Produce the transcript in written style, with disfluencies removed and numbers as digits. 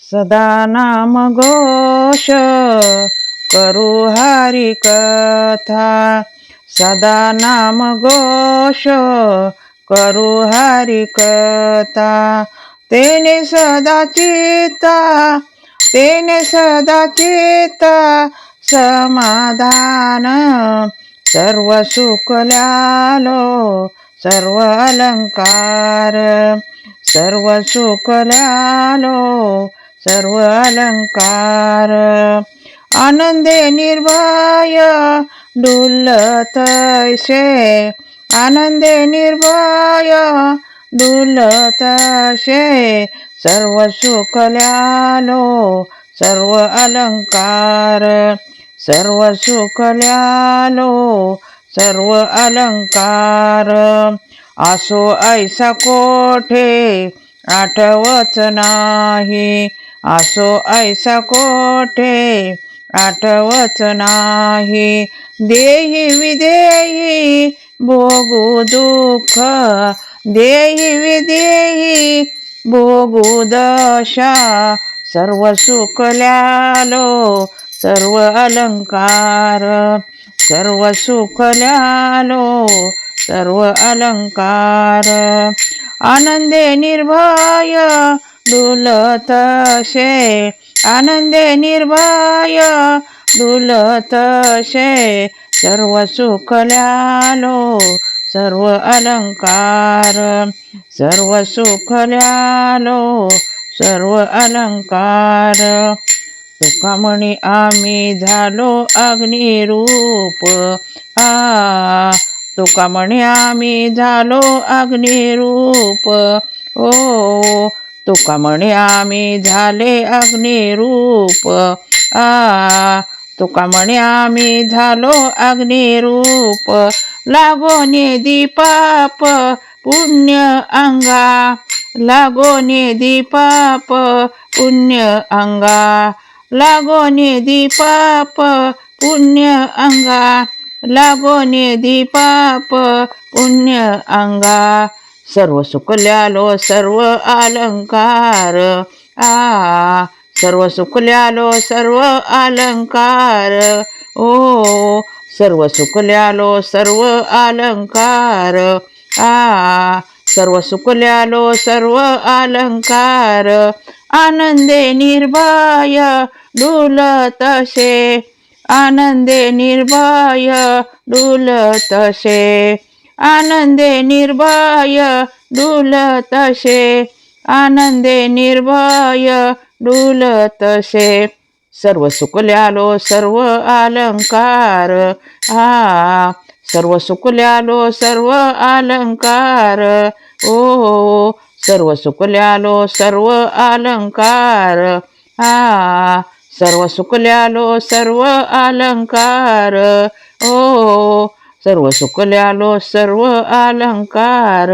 सदा नाम घोष करू हरी कथा, सदा नाम घोष करू हरी कथा। तेने सदा चित्ता, तेने सदा चित्ता समाधान, सर्व सुख ल्यालो सर्व अलंकार, सर्व सुख ल्यालो सर्व अलंकार। आनंदे निर्भय डुलत ऐसे, आनंदे निर्भय डुलत ऐसे, सर्व सुख ल्यालो सर्व अलंकार, सर्व सुख ल्यालो सर्व अलंकार। असो ऐसा कोठे आठवत नाही, असो ऐसा कोठे आठवत नाही। देही विदेही भोगू दुःख, देही विदेही भोगू दशा, सर्व सुख ल्यालो सर्व अलंकार, सर्व सुख ल्यालो सर्व अलंकार। आनंदे निर्भय डुलत ऐसे, आनंदे निर्भय डुलत ऐसे, सर्व सुख ल्यालो सर्व अलंकार, सर्व सुख ल्यालो सर्व अलंकार। तुका म्हणे आम्ही झालो अग्निरूप, तुका म्हणे आम्ही झालो अग्निरूप, ओ तुका म्हणे आम्ही झाले अग्निरूप, तुका म्हणे आम्ही झालो अग्निरूप। लागोने दीपाप पुण्य अंगा, लागोने दीपाप पुण्य अंगा, लागोने दीपाप पुण्य अंगा, लागोने दीपाप पुण्य अंगा। सर्व सुख ल्यालो सर्व अलंकार, सर्व सुख ल्यालो सर्व अलंकार, ओ सर्व सुख ल्यालो सर्व अलंकार, सर्व सुख ल्यालो सर्व अलंकार। आनंदे निर्भय डुलत ऐसे, आनंदे निर्भय डुलत ऐसे, आनंदे निर्भय डुलत ऐसे, आनंदे निर्भय डुलत ऐसे, सर्व सुख ल्यालो सर्व अलंकार, सर्व सुख ल्यालो सर्व अलंकार, ओ सर्व सुख ल्यालो सर्व अलंकार, सर्व सुख ल्यालो सर्व अलंकार, ओ सर्व सुख ल्यालो सर्व अलंकार।